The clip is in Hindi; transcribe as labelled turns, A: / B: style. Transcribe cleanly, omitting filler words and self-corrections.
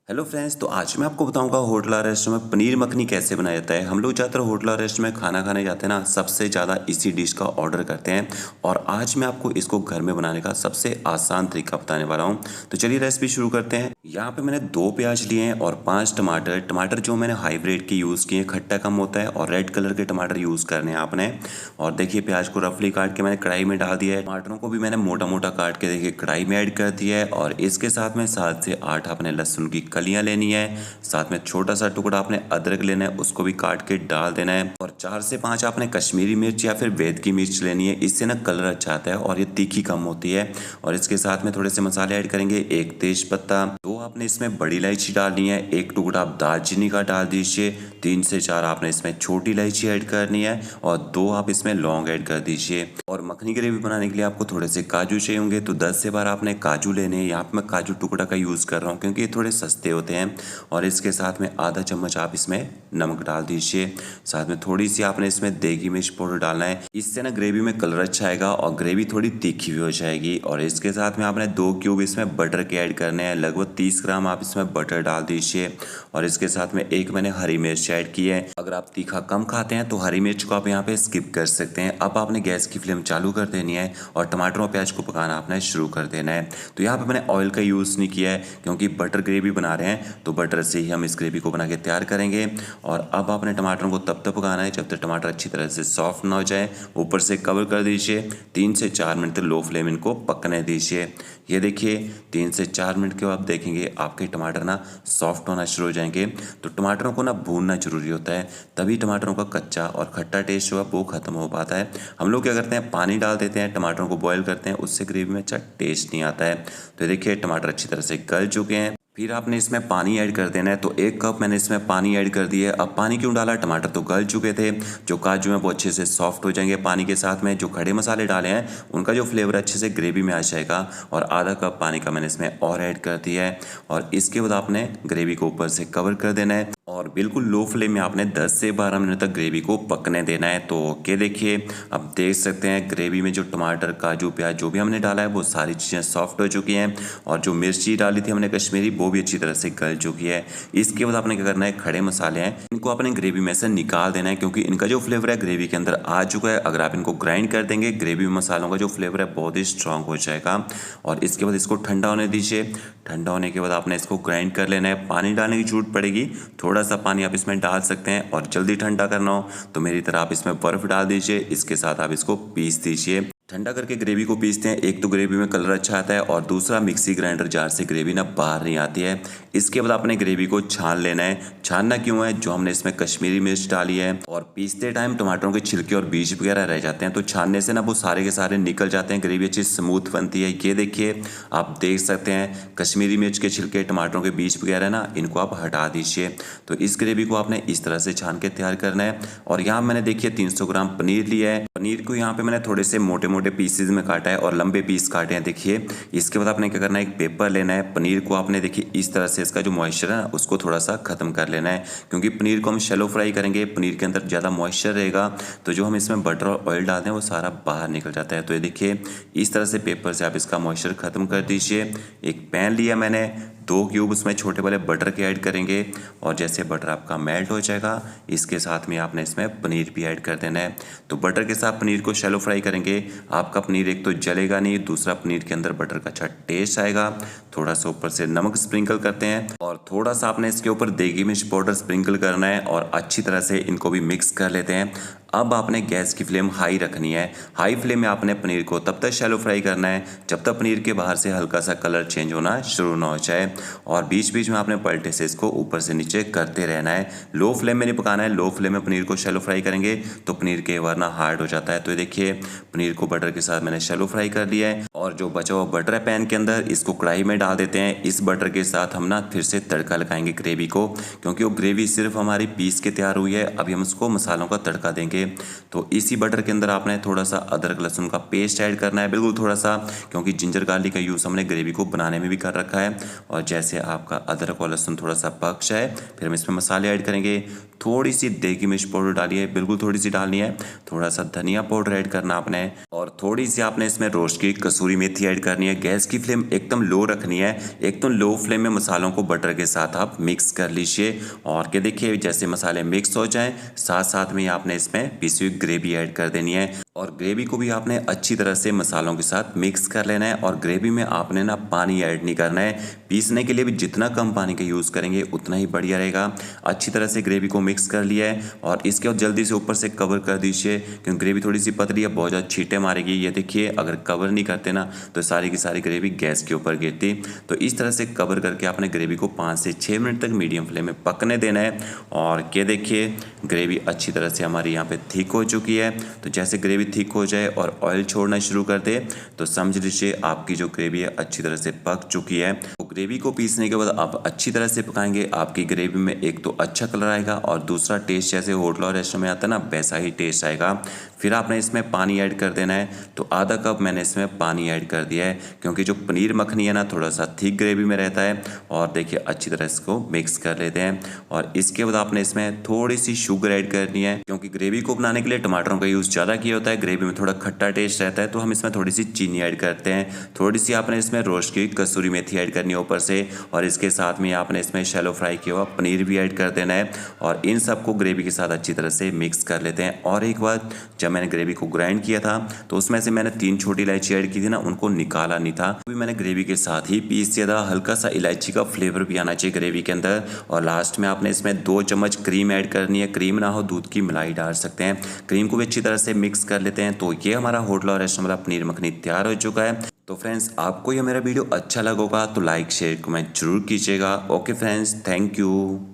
A: हेलो फ्रेंड्स, तो आज मैं आपको बताऊंगा होटल और रेस्टोरेंट में पनीर मखनी कैसे बनाया जाता है। हम लोग ज़्यादातर होटल और रेस्टोरेंट में खाना खाने जाते हैं ना, सबसे ज़्यादा इसी डिश का ऑर्डर करते हैं। और आज मैं आपको इसको घर में बनाने का सबसे आसान तरीका बताने वाला हूं। तो चलिए रेसिपी शुरू करते हैं। यहाँ पे मैंने 2 प्याज लिए हैं और 5 टमाटर। टमाटर जो मैंने हाइब्रिड के यूज़ किए हैं, खट्टा कम होता है, और रेड कलर के टमाटर यूज़ करने हैं आपने। और देखिए प्याज को रफली काट के मैंने कढ़ाई में डाल दिया है। टमाटरों को भी मैंने मोटा मोटा काट के देखिए कढ़ाई में ऐड कर दिया है। और इसके साथ में 7 से 8 आपने लहसुन की कलियाँ लेनी है। साथ में छोटा सा टुकड़ा आपने अदरक लेना है, उसको भी काट के डाल देना है। और 4 से 5 आपने कश्मीरी मिर्च या फिर वेद की मिर्च लेनी है, इससे ना कलर अच्छा आता है और ये तीखी कम होती है। और इसके साथ में थोड़े से मसाले ऐड करेंगे। 1 तेज पत्ता, 2 आपने इसमें बड़ी इलायची डालनी है, 1 टुकड़ा आप दालचीनी का डाल दीजिए, 3 से 4 आपने इसमें छोटी इलायची ऐड करनी है, और 2 आप इसमें लौंग ऐड कर दीजिए। और मखनी ग्रेवी बनाने के लिए आपको थोड़े से काजू चाहिए होंगे, तो 10 से 12 आपने काजू लेने हैं। यहाँ पे मैं काजू टुकड़ा का यूज़ कर रहा हूँ क्योंकि ये थोड़े सस्ते होते हैं। और इसके साथ में आधा चम्मच आप इसमें नमक डाल दीजिए। साथ में थोड़ी सी आपने इसमें देगी मिर्च पाउडर डालना है, इससे ना ग्रेवी में कलर अच्छा आएगा और ग्रेवी थोड़ी तीखी भी हो जाएगी। और इसके साथ में आपने 2 क्यूब इसमें बटर के ऐड करने हैं, लगभग 30 ग्राम आप इसमें बटर डाल दीजिए। और इसके साथ में 1 मैंने हरी मिर्च ऐड की है। अगर आप तीखा कम खाते हैं तो हरी मिर्च को आप यहाँ पे स्किप कर सकते हैं। अब आपने गैस की फ्लेम चालू कर देनी है और टमाटर और प्याज को पकाना आपने शुरू कर देना है। तो यहाँ पे मैंने ऑयल का यूज़ नहीं किया है क्योंकि बटर ग्रेवी बना रहे हैं, तो बटर से ही हम इस ग्रेवी को बना के तैयार करेंगे। और अब आपने टमाटरों को तब तक पकाना है जब तक टमाटर अच्छी तरह से सॉफ्ट ना हो जाए। ऊपर से कवर कर दीजिए, 3 से 4 मिनट तक लो फ्लेम इनको पकने दीजिए। ये देखिए 3 से 4 मिनट के बाद आप देखेंगे आपके टमाटर ना सॉफ्ट होना शुरू हो जाएंगे। तो टमाटरों को ना भूनना जरूरी होता है, तभी टमाटरों का कच्चा और खट्टा टेस्ट जो है वो खत्म हो पाता है। हम लोग क्या करते हैं, पानी डाल देते हैं, टमाटरों को बॉयल करते हैं, उससे ग्रेवी में अच्छा टेस्ट नहीं आता है। तो देखिए टमाटर अच्छी तरह से गल चुके हैं। फिर आपने इसमें पानी ऐड कर देना है। तो 1 कप मैंने इसमें पानी ऐड कर दिया है। अब पानी क्यों डाला, टमाटर तो गल चुके थे, जो काजू हैं वो अच्छे से सॉफ्ट हो जाएंगे पानी के साथ में। जो खड़े मसाले डाले हैं उनका जो फ्लेवर अच्छे से ग्रेवी में आ जाएगा। और आधा कप पानी का मैंने इसमें और ऐड कर दिया है। और इसके बाद आपने ग्रेवी को ऊपर से कवर कर देना है और बिल्कुल लो फ्लेम में आपने 10 से 12 मिनट तक ग्रेवी को पकने देना है। तो ओके देखिए, अब देख सकते हैं ग्रेवी में जो टमाटर काजू प्याज जो भी हमने डाला है वो सारी चीज़ें सॉफ्ट हो चुकी हैं। और जो मिर्ची डाली थी हमने कश्मीरी, वो भी अच्छी तरह से गल चुकी है। इसके बाद आपने क्या करना है, खड़े मसाले हैं इनको आपने ग्रेवी में से निकाल देना है क्योंकि इनका जो फ्लेवर है ग्रेवी के अंदर आ चुका है। अगर आप इनको ग्राइंड कर देंगे, ग्रेवी में मसालों का जो फ्लेवर है बहुत ही स्ट्रांग हो जाएगा। और इसके बाद इसको ठंडा होने दीजिए। ठंडा होने के बाद आपने इसको ग्राइंड कर लेना है। पानी डालने की जरूरत पड़ेगी, थोड़ा सा पानी आप इसमें डाल सकते हैं। और जल्दी ठंडा करना हो तो मेरी तरह आप इसमें बर्फ़ डाल दीजिए, इसके साथ आप इसको पीस दीजिए। ठंडा करके ग्रेवी को पीसते हैं, एक तो ग्रेवी में कलर अच्छा आता है और दूसरा मिक्सी ग्राइंडर जार से ग्रेवी ना बाहर नहीं आती है। इसके बाद आपने ग्रेवी को छान लेना है। छानना क्यों है, जो हमने इसमें कश्मीरी मिर्च डाली है और पीसते टाइम टमाटरों के छिलके और बीज वगैरह रह जाते हैं, तो छानने से ना वो सारे के सारे निकल जाते हैं, ग्रेवी अच्छी स्मूथ बनती है। ये देखिए आप देख सकते हैं कश्मीरी मिर्च के छिलके, टमाटरों के बीज वगैरह ना, इनको आप हटा दीजिए। तो इस ग्रेवी को आपने इस तरह से छान के तैयार करना है। और यहाँ मैंने देखिए 300 ग्राम पनीर लिया है। पनीर को यहाँ पे मैंने थोड़े से मोटे मोटे पीसेज में काटा है और लंबे पीस काटे हैं देखिए। इसके बाद आपने क्या करना है, एक पेपर लेना है। पनीर को आपने देखिए इस तरह से इसका जो मॉइस्चर है ना उसको थोड़ा सा खत्म कर लेना है, क्योंकि पनीर को हम शैलो फ्राई करेंगे, पनीर के अंदर ज़्यादा मॉइस्चर रहेगा, तो जो हम इसमें बटर और ऑयल डालते हैं वो सारा बाहर निकल जाता है। तो ये देखिए इस तरह से पेपर से आप इसका मॉइस्चर खत्म कर दीजिए। एक पैन लिया मैंने, 2 क्यूब उसमें छोटे वाले बटर के ऐड करेंगे। और जैसे बटर आपका मेल्ट हो जाएगा, इसके साथ में आपने इसमें पनीर भी ऐड कर देना है। तो बटर के साथ पनीर को शैलो फ्राई करेंगे। आपका पनीर एक तो जलेगा नहीं, दूसरा पनीर के अंदर बटर का अच्छा टेस्ट आएगा। थोड़ा सा ऊपर से नमक स्प्रिंकल करते हैं और थोड़ा सा आपने इसके ऊपर देगी मिर्च पाउडर स्प्रिंकल करना है और अच्छी तरह से इनको भी मिक्स कर लेते हैं। अब आपने गैस की फ्लेम हाई रखनी है। हाई फ्लेम में आपने पनीर को तब तक शैलो फ्राई करना है जब तक पनीर के बाहर से हल्का सा कलर चेंज होना शुरू ना हो जाए। और बीच बीच में आपने पलटे से इसको ऊपर से नीचे करते रहना है। लो फ्लेम में नहीं पकाना है, लो फ्लेम में पनीर को शैलो फ्राई करेंगे तो पनीर के वरना हार्ड हो जाता है। तो ये देखिए पनीर को बटर के साथ मैंने शैलो फ्राई कर लिया है। और जो बचा हुआ बटर है पैन के अंदर, इसको कढ़ाई में डाल देते हैं। इस बटर के साथ हम ना फिर से तड़का लगाएंगे ग्रेवी को, क्योंकि वो ग्रेवी सिर्फ हमारी पीस के तैयार हुई है, अभी हम उसको मसालों का तड़का देंगे। लिए। तो इसी बटर के अंदर आपने थोड़ा सा अदरक लहसुन का पेस्ट ऐड करना है, बिल्कुल थोड़ा सा, क्योंकि जिंजर गार्लिक का यूज़ हमने ग्रेवी को बनाने में भी कर रखा है। और जैसे आपका अदरक और लहसुन थोड़ा सा पक जाए, फिर हम इसमें मसाले ऐड करेंगे। थोड़ी सी देगी मिर्च पाउडर डालिए, बिल्कुल थोड़ी सी डालनी है। थोड़ा सा धनिया पाउडर ऐड करना आपने, और थोड़ी सी आपने इसमें रोस्ट की कसूरी मेथी ऐड करनी है। गैस की फ्लेम एकदम लो रखनी है, एकदम लो फ्लेम में मसालों को बटर के साथ आप मिक्स कर लीजिए। और क्या देखिए, जैसे मसाले मिक्स हो जाएं, साथ साथ में आपने इसमें पिसी हुई ग्रेवी ऐड कर देनी है। और ग्रेवी को भी आपने अच्छी तरह से मसालों के साथ मिक्स कर लेना है। और ग्रेवी में आपने ना पानी ऐड नहीं करना है। पीसने के लिए भी जितना कम पानी का यूज़ करेंगे उतना ही बढ़िया रहेगा। अच्छी तरह से ग्रेवी को मिक्स कर लिया है, और इसके बाद जल्दी से ऊपर से कवर कर दीजिए, क्योंकि ग्रेवी थोड़ी सी पतली है, बहुत ज़्यादा छींटे मारेगी। ये देखिए, अगर कवर नहीं करते ना तो सारी की सारी ग्रेवी गैस के ऊपर गिरती। तो इस तरह से कवर करके आपने ग्रेवी को 5 से 6 मिनट तक मीडियम फ्लेम में पकने देना है। और ये देखिए, ग्रेवी अच्छी तरह से हमारी यहाँ पे थिक हो चुकी है। तो जैसे ग्रेवी थिक हो जाए और ऑयल छोड़ना शुरू कर दे, तो समझ लीजिए आपकी जो ग्रेवी है अच्छी तरह से पक चुकी है। तो ग्रेवी को पीसने के बाद आप अच्छी तरह से पकाएंगे, आपकी ग्रेवी में एक तो अच्छा कलर आएगा, और दूसरा टेस्ट जैसे होटल और रेस्टोरेंट में आता है ना, वैसा ही टेस्ट आएगा। फिर आपने इसमें पानी ऐड कर देना है। तो आधा कप मैंने इसमें पानी ऐड कर दिया है, क्योंकि जो पनीर मखनी है ना, थोड़ा सा थिक ग्रेवी में रहता है। और देखिए, अच्छी तरह इसको मिक्स कर लेते हैं। और इसके बाद आपने इसमें थोड़ी सी शुगर ऐड करनी है, क्योंकि ग्रेवी को बनाने के लिए टमाटरों का यूज़ ज़्यादा किया होता है, ग्रेवी में थोड़ा खट्टा टेस्ट रहता है, तो हम इसमें थोड़ी सी चीनी ऐड करते हैं। थोड़ी सी आपने इसमें रोस्ट की कसूरी मेथी ऐड करनी है ऊपर से, और इसके साथ में आपने इसमें शैलो फ्राई किया हुआ पनीर भी ऐड कर देना है। और इन सबको ग्रेवी के साथ अच्छी तरह से मिक्स कर लेते हैं। और एक बात, जब मैंने ग्रेवी को ग्राइंड किया था तो उसमें से मैंने 3 छोटी इलायची ऐड की थी ना, उनको निकाला नहीं था, तो भी मैंने ग्रेवी के साथ ही पीस दिया था। हल्का सा इलायची का फ्लेवर भी आना चाहिए ग्रेवी के अंदर। और लास्ट में आपने इसमें 2 चम्मच क्रीम ऐड करनी है। क्रीम ना हो, दूध की मलाई डाल सकते हैं। क्रीम को भी अच्छी तरह से मिक्स कर लेते हैं। तो ये हमारा होटल और रेस्टोरेंट वाला पनीर मखनी तैयार हो चुका है। तो फ्रेंड्स, आपको ये मेरा वीडियो अच्छा लगा होगा तो लाइक शेयर कमेंट जरूर कीजिएगा। Okay friends, thank you.